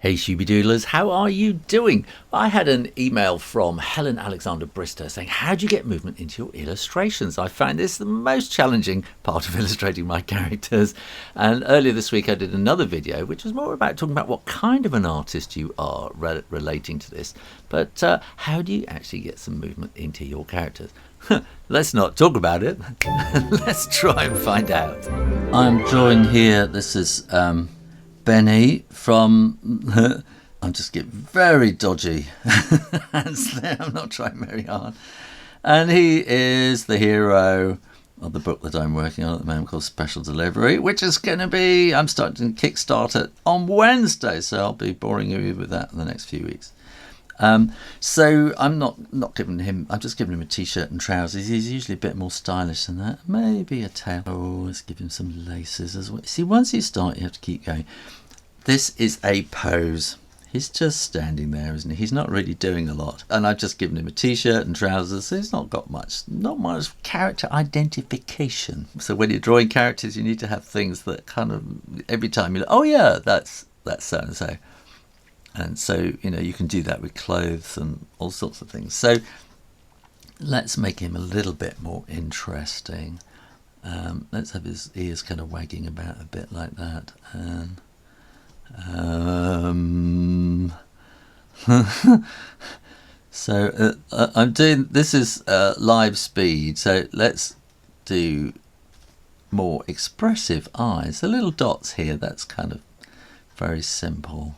Hey Shooby-Doodlers, how are you doing? I had an email from Helen Alexander Brister saying, how do you get movement into your illustrations? I find this the most challenging part of illustrating my characters. And earlier this week I did another video which was more about talking about what kind of an artist you are relating to this. But how do you actually get some movement into your characters? Let's not talk about it. Let's try and find out. I'm drawing here, this is Benny from, I'm just getting very dodgy hands there, I'm not trying very hard. And he is the hero of the book that I'm working on at the moment called Special Delivery, which is going to be, I'm starting to kickstart it on Wednesday, so I'll be boring you with that in the next few weeks. So I'm not giving him, I'm just giving him a t-shirt and trousers. He's usually a bit more stylish than that. Maybe a tail. Oh, let's give him some laces as well. See, once you start, you have to keep going. This is a pose. He's just standing there, isn't he? He's not really doing a lot. And I've just given him a t-shirt and trousers, so he's not got much character identification. So when you're drawing characters, you need to have things that kind of, every time you're like, oh yeah, that's so-and-so. And so, you know, you can do that with clothes and all sorts of things. So let's make him a little bit more interesting. Let's have his ears kind of wagging about a bit like that. And so I'm doing, this is live speed. So let's do more expressive eyes. The little dots here, that's kind of very simple.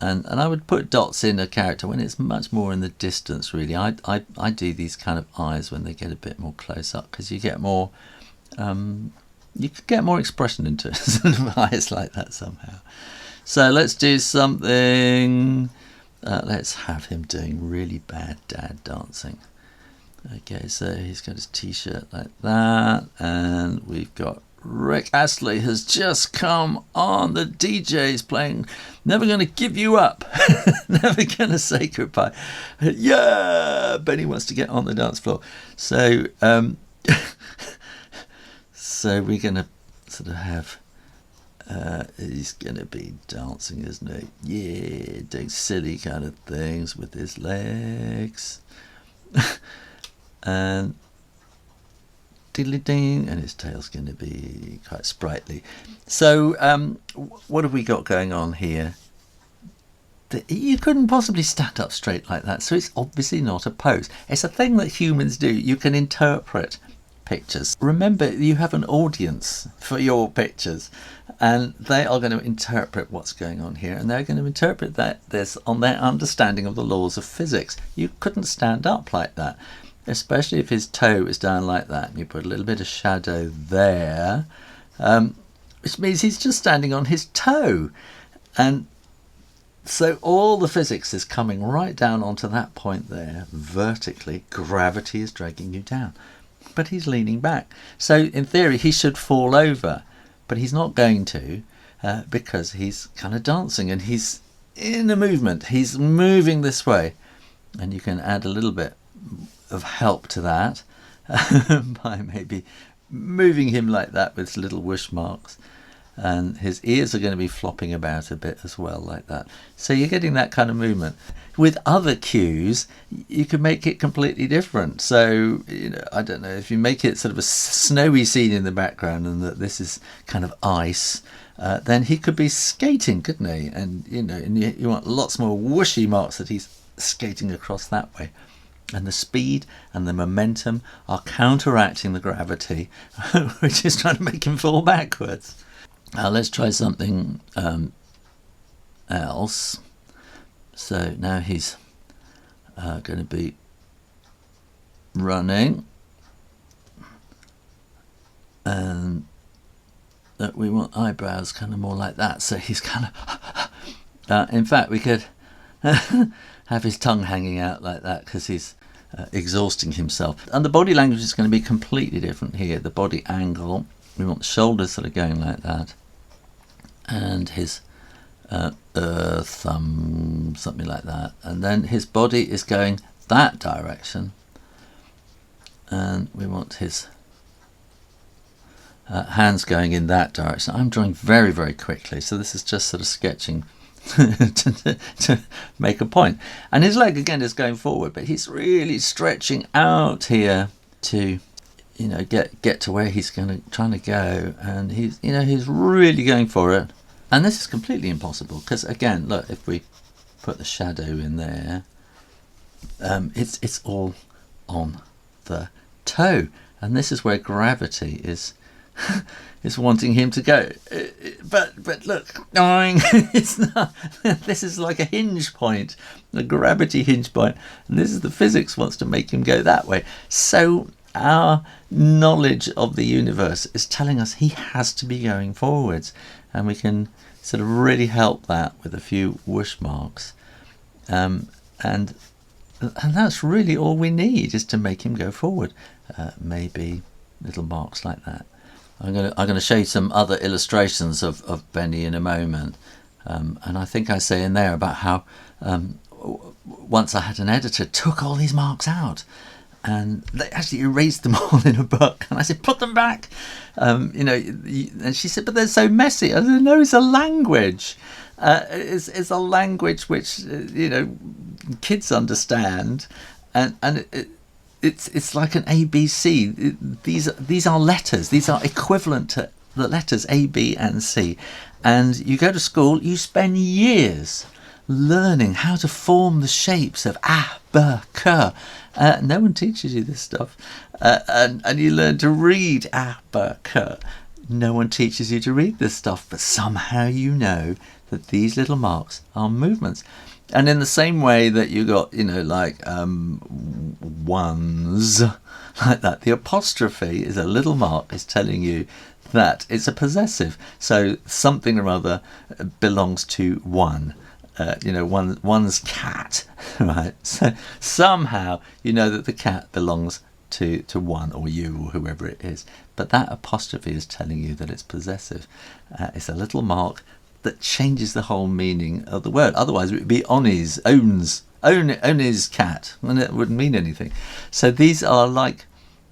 And I would put dots in a character when it's much more in the distance, really. I do these kind of eyes when they get a bit more close up, because you get more, you could get more expression into it, sort of eyes like that somehow. So let's do something, let's have him doing really bad dad dancing. Okay, so he's got his t-shirt like that, and we've got Rick Astley has just come on. The DJ's playing Never Gonna Give You Up. Never Gonna Say Goodbye. Yeah, Benny wants to get on the dance floor. So so we're gonna sort of have he's gonna be dancing, isn't he? Yeah, doing silly kind of things with his legs. And diddly-ding, and his tail's going to be quite sprightly. So what have we got going on here? You couldn't possibly stand up straight like that, so it's obviously not a pose. It's a thing that humans do. You can interpret pictures. Remember, you have an audience for your pictures, and they are going to interpret what's going on here, and they're going to interpret this on their understanding of the laws of physics. You couldn't stand up like that, especially if his toe is down like that, and you put a little bit of shadow there, which means he's just standing on his toe. And so all the physics is coming right down onto that point there, vertically. Gravity is dragging you down. But he's leaning back. So in theory, he should fall over, but he's not going to, because he's kind of dancing, and he's in a movement. He's moving this way. And you can add a little bit of help to that by maybe moving him like that with little whoosh marks, and his ears are going to be flopping about a bit as well like that. So you're getting that kind of movement. With other cues you could make it completely different. So, you know, I don't know, if you make it sort of a snowy scene in the background and that this is kind of ice, then he could be skating, couldn't he? And you know, and you want lots more whooshy marks that he's skating across that way. And the speed and the momentum are counteracting the gravity, which is trying to make him fall backwards. Now let's try something else. So now he's going to be running, and that we want eyebrows kind of more like that. So he's kind of, in fact, we could have his tongue hanging out like that, because he's exhausting himself. And the body language is going to be completely different here. The body angle, we want the shoulders that are going like that, and his thumb, something like that, and then his body is going that direction, and we want his hands going in that direction. I'm drawing very, very quickly, so this is just sort of sketching to make a point. And his leg again is going forward, but he's really stretching out here to, get to where he's trying to go, and he's really going for it. And this is completely impossible because, again, look, if we put the shadow in there, it's all on the toe, and this is where gravity is wanting him to go. But look, it's not. This is like a hinge point, a gravity hinge point, and this is the physics wants to make him go that way. So our knowledge of the universe is telling us he has to be going forwards, and we can sort of really help that with a few whoosh marks, and that's really all we need, is to make him go forward. Maybe little marks like that. I'm going to show you some other illustrations of Benny in a moment, and I think I say in there about how once I had an editor took all these marks out, and they actually erased them all in a book, and I said, put them back, and she said, but they're so messy. I said, no, it's a language. It's a language which kids understand, and it's like an ABC. These are letters. These are equivalent to the letters A, B, and C. And you go to school, you spend years learning how to form the shapes of A, B, K. No one teaches you this stuff, and you learn to read A, B, K. No one teaches you to read this stuff, but somehow you know that these little marks are movements. And in the same way that you got, like ones, like that, the apostrophe is a little mark, is telling you that it's a possessive. So something or other belongs to one. One's cat, right? So somehow you know that the cat belongs to one, or you, or whoever it is. But that apostrophe is telling you that it's possessive. It's a little mark that changes the whole meaning of the word. Otherwise it would be owns cat, and it wouldn't mean anything. So these are like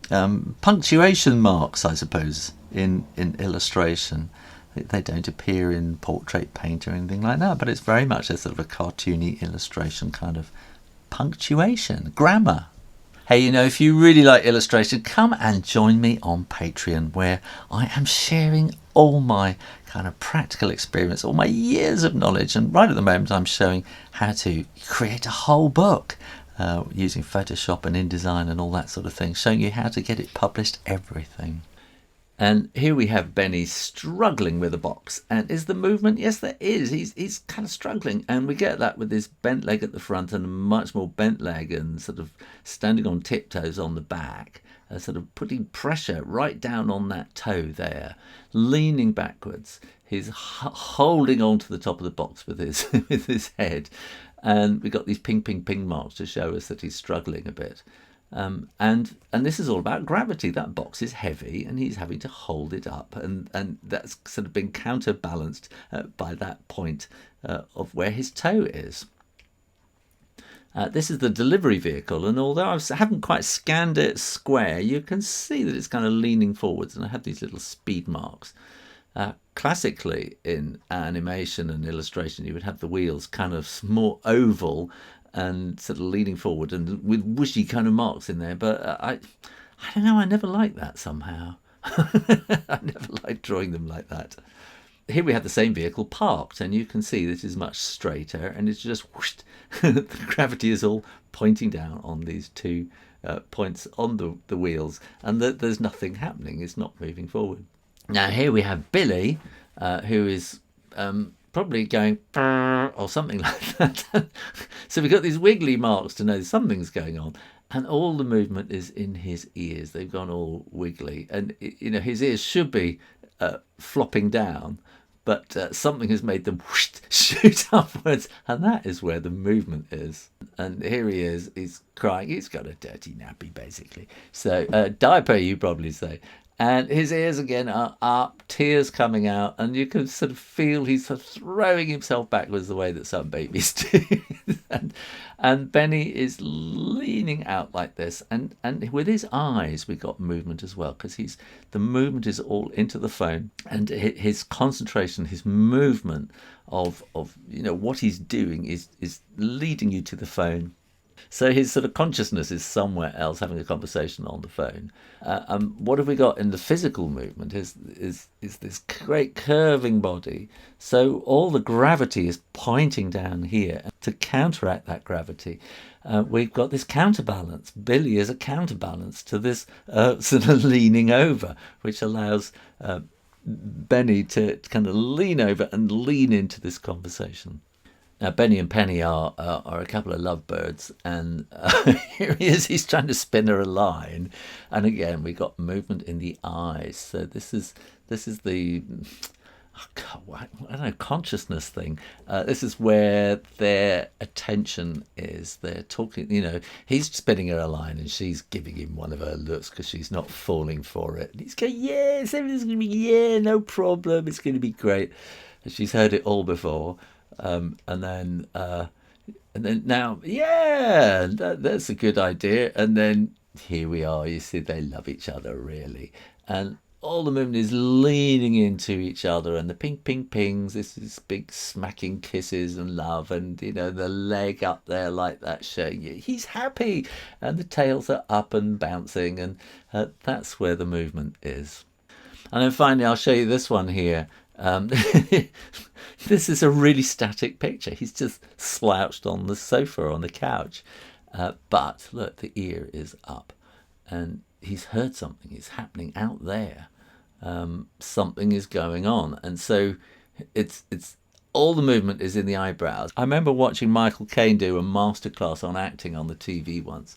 punctuation marks, I suppose, in illustration. They don't appear in portrait paint or anything like that, but it's very much a sort of a cartoony illustration kind of punctuation, grammar. Hey, if you really like illustration, come and join me on Patreon, where I am sharing all my kind of practical experience, all my years of knowledge, and right at the moment I'm showing how to create a whole book using Photoshop and InDesign and all that sort of thing, showing you how to get it published, everything. And here we have Benny struggling with a box. And is the movement? Yes, there is. He's kind of struggling. And we get that with his bent leg at the front and a much more bent leg, and sort of standing on tiptoes on the back, sort of putting pressure right down on that toe there, leaning backwards. He's holding on to the top of the box with his head. And we've got these ping, ping, ping marks to show us that he's struggling a bit. And this is all about gravity. That box is heavy and he's having to hold it up, and that's sort of been counterbalanced by that point of where his toe is. This is the delivery vehicle, and although I haven't quite scanned it square, you can see that it's kind of leaning forwards, and I have these little speed marks. Classically, in animation and illustration, you would have the wheels kind of more oval and sort of leaning forward and with whooshy kind of marks in there, but I don't know, I never liked that somehow. I never liked drawing them like that. Here we have the same vehicle parked, and you can see this is much straighter, and it's just whoosh, the gravity is all pointing down on these two points on the wheels, and there's nothing happening, it's not moving forward. Now here we have Billy, who is probably going or something like that. So we've got these wiggly marks to know something's going on, and all the movement is in his ears. They've gone all wiggly, and his ears should be flopping down, but something has made them whoosh, shoot upwards, and that is where the movement is. And here he is, he's crying, he's got a dirty nappy basically, so diaper you probably say. And his ears again are up, tears coming out, and you can sort of feel he's sort of throwing himself backwards the way that some babies do. and Benny is leaning out like this, and with his eyes we got movement as well, because the movement is all into the phone, and his concentration, his movement of what he's doing is leading you to the phone. So his sort of consciousness is somewhere else, having a conversation on the phone. What have we got in the physical movement is this great curving body. So all the gravity is pointing down here. To counteract that gravity, we've got this counterbalance. Billy is a counterbalance to this sort of leaning over, which allows Benny to kind of lean over and lean into this conversation. Now, Benny and Penny are a couple of lovebirds, and here he is. He's trying to spin her a line, and again we got movement in the eyes. So this is the I don't know, consciousness thing. This is where their attention is. They're talking. He's spinning her a line, and she's giving him one of her looks because she's not falling for it. And he's going, "Yes, everything's going to be no problem. It's going to be great." And she's heard it all before. And then now, yeah, that's a good idea. And then here we are. You see, they love each other really, and all the movement is leaning into each other, and the ping ping pings. This is big smacking kisses and love, and the leg up there like that, showing you he's happy, and the tails are up and bouncing, and that's where the movement is. And then finally, I'll show you this one here. This is a really static picture. He's just slouched on the sofa or on the couch. But look, the ear is up, and he's heard something. It's happening out there. Something is going on. And so it's all the movement is in the eyebrows. I remember watching Michael Caine do a masterclass on acting on the TV once,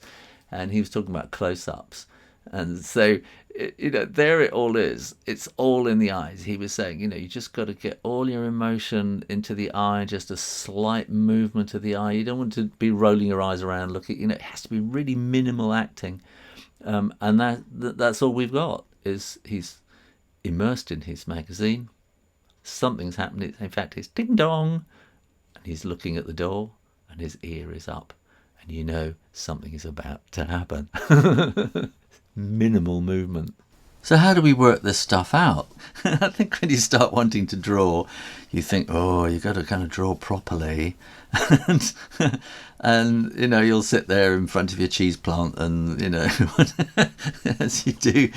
and he was talking about close-ups. And so, there it all is. It's all in the eyes. He was saying, you just got to get all your emotion into the eye, just a slight movement of the eye. You don't want to be rolling your eyes around, looking, it has to be really minimal acting. And that's all we've got, is he's immersed in his magazine. Something's happening. In fact, it's ding dong, and he's looking at the door, and his ear is up, and something is about to happen. Minimal movement. So how do we work this stuff out? I think when you start wanting to draw, you think, you've got to kind of draw properly. and you'll sit there in front of your cheese plant and, as you do,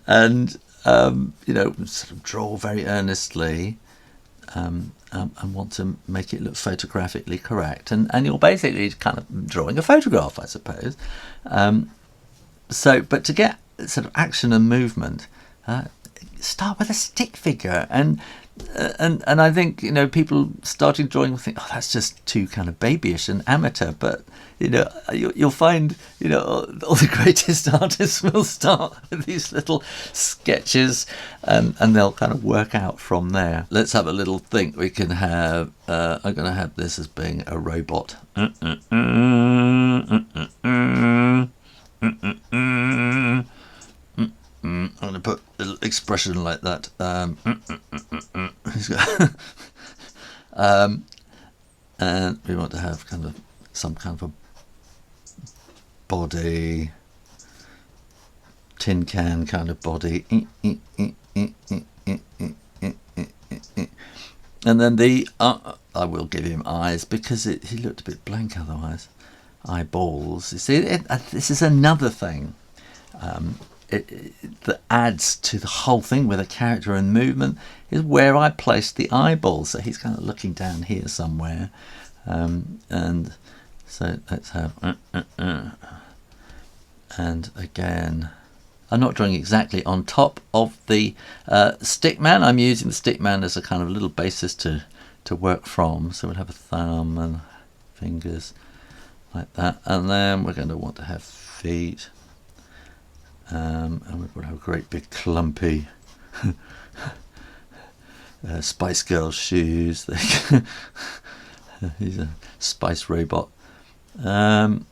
and, sort of draw very earnestly, and want to make it look photographically correct. And you're basically kind of drawing a photograph, I suppose. But to get sort of action and movement, start with a stick figure, and I think people starting drawing will think, that's just too kind of babyish and amateur. But you'll find all the greatest artists will start with these little sketches, and they'll kind of work out from there. Let's have a little think. We can have. I'm going to have this as being a robot. I'm going to put a little expression like that. And we want to have kind of some kind of a body, tin can kind of body. And then I will give him eyes, because he looked a bit blank otherwise. Eyeballs. You see, this is another thing that adds to the whole thing with a character and movement, is where I place the eyeballs. So he's kind of looking down here somewhere, and so let's have and again, I'm not drawing exactly on top of the stick man. I'm using the stick man as a kind of little basis to work from. So we'll have a thumb and fingers like that, and then we're going to want to have feet, and we're going to have a great big clumpy Spice Girl shoes. He's a spice robot, and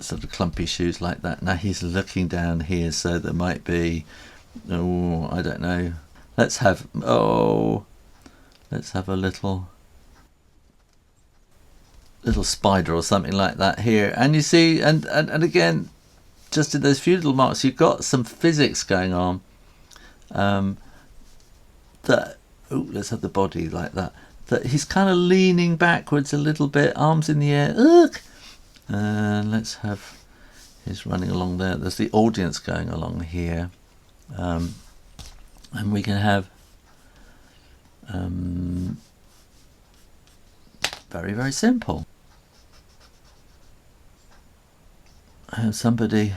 sort of clumpy shoes like that. Now he's looking down here, so there might be, I don't know. Let's have a little little spider or something like that here. And you see, and again, just in those few little marks, you've got some physics going on. That, oh, let's have the body like that. That he's kind of leaning backwards a little bit, arms in the air. Ugh! And let's have his running along there. There's the audience going along here. And we can have very, very simple. Have somebody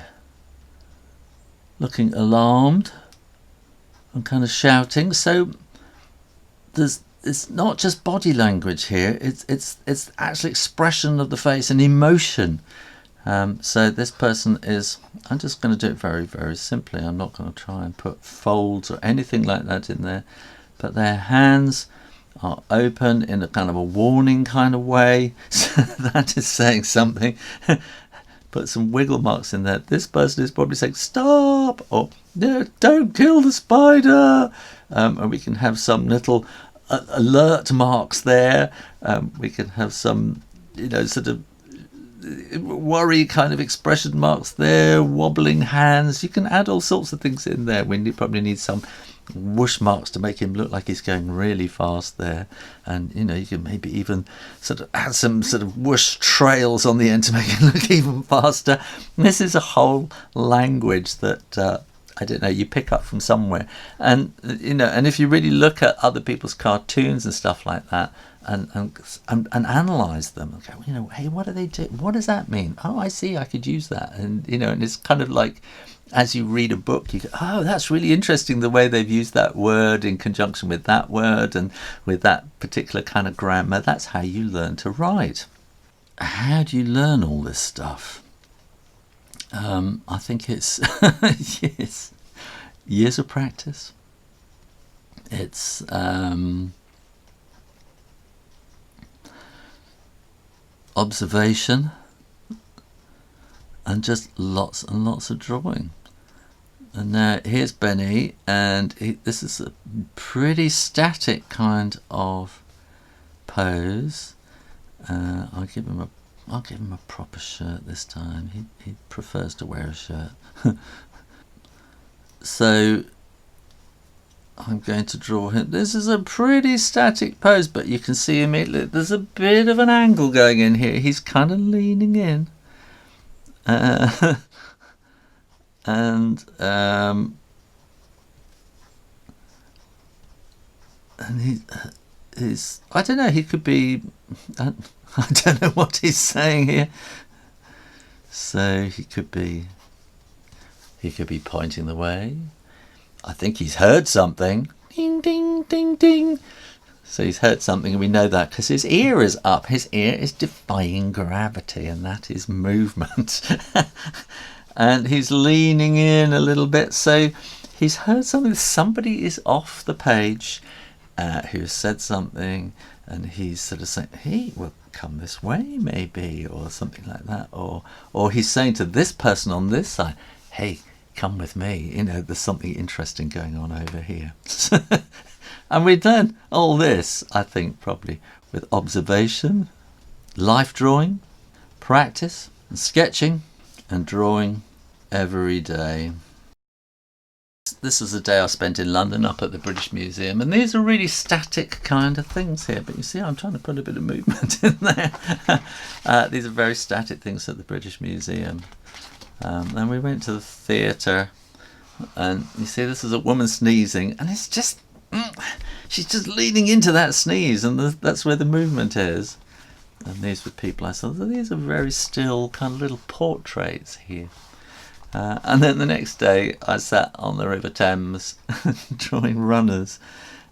looking alarmed and kind of shouting. So it's not just body language here. It's actually expression of the face and emotion. So this person is, I'm just going to do it very, very simply. I'm not going to try and put folds or anything like that in there. But their hands are open in a kind of a warning kind of way. So that is saying something. Put some wiggle marks in there. This person is probably saying, stop, or no, don't kill the spider. And we can have some little alert marks there. We can have some, sort of worry kind of expression marks there, wobbling hands. You can add all sorts of things in there. We probably need some whoosh marks to make him look like he's going really fast there, and you can maybe even sort of add some sort of whoosh trails on the end to make it look even faster. And this is a whole language that I don't know, you pick up from somewhere, and and if you really look at other people's cartoons and stuff like that, and analyze them and go, hey, what do they do? What does that mean? Oh, I see, I could use that. And and it's kind of like, as you read a book, you go, oh, that's really interesting, the way they've used that word in conjunction with that word and with that particular kind of grammar. That's how you learn to write. How do you learn all this stuff? I think it's yes, years of practice. It's observation, and just lots and lots of drawing. And now here's Benny, and this is a pretty static kind of pose. I'll give him a proper shirt this time. He prefers to wear a shirt. So I'm going to draw him. This is a pretty static pose, but you can see immediately there's a bit of an angle going in here. He's kind of leaning in. And he's I don't know, he could be I don't know what he's saying here. So he could be pointing the way. I think he's heard something. Ding, ding, ding, ding. So he's heard something, and we know that because his ear is up. His ear is defying gravity, and that is movement. And he's leaning in a little bit. So he's heard something. Somebody is off the page who said something, and he's sort of saying, hey, well, come this way maybe, or something like that. Or he's saying to this person on this side, hey, come with me. There's something interesting going on over here. And we learn all this, I think, probably with observation, life drawing, practice, and sketching, and drawing every day. This was a day I spent in London up at the British Museum, and these are really static kind of things here, but you see I'm trying to put a bit of movement in there. These are very static things at the British Museum. Then we went to the theatre, and you see this is a woman sneezing, and it's just she's just leaning into that sneeze, and that's where the movement is. And these were people I saw. These are very still kind of little portraits here. And then the next day I sat on the River Thames drawing runners,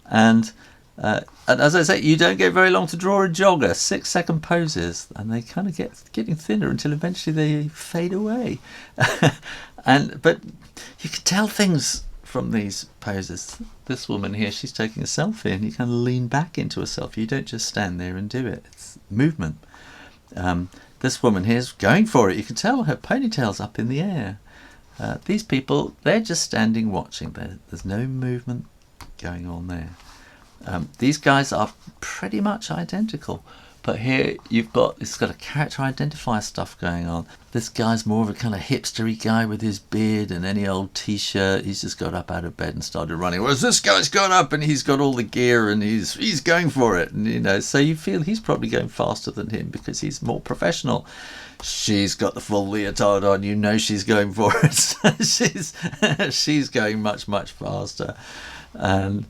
and as I say, you don't get very long to draw a jogger. 6-second poses, and they kind of getting thinner until eventually they fade away. But you can tell things from these poses. This woman here, she's taking a selfie, and you kind of lean back into a selfie. You don't just stand there and do it. It's movement. This woman here's going for it. You can tell her ponytail's up in the air. These people, they're just standing watching. There's no movement going on there. These guys are pretty much identical, But here it's got a character identifier stuff going on. This guy's more of a kind of hipstery guy with his beard and any old t-shirt. He's just got up out of bed and started running. Whereas this guy's got up and he's got all the gear and he's going for it. And so you feel he's probably going faster than him because he's more professional. She's got the full leotard on. She's going for it. she's going much, much faster. And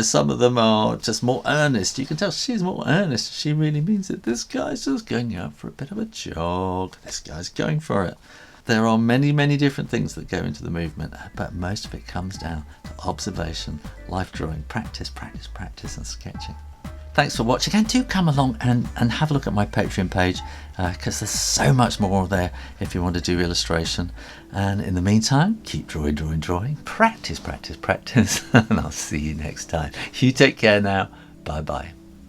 some of them are just more earnest. You can tell she's more earnest. She really means it. This guy's just going out for a bit of a jog. This guy's going for it. There are many, many different things that go into the movement, but most of it comes down to observation, life drawing, practice, and sketching. Thanks for watching, and do come along and have a look at my Patreon page, because there's so much more there if you want to do illustration. And in the meantime, keep drawing, practice, and I'll see you next time. You take care now. Bye bye.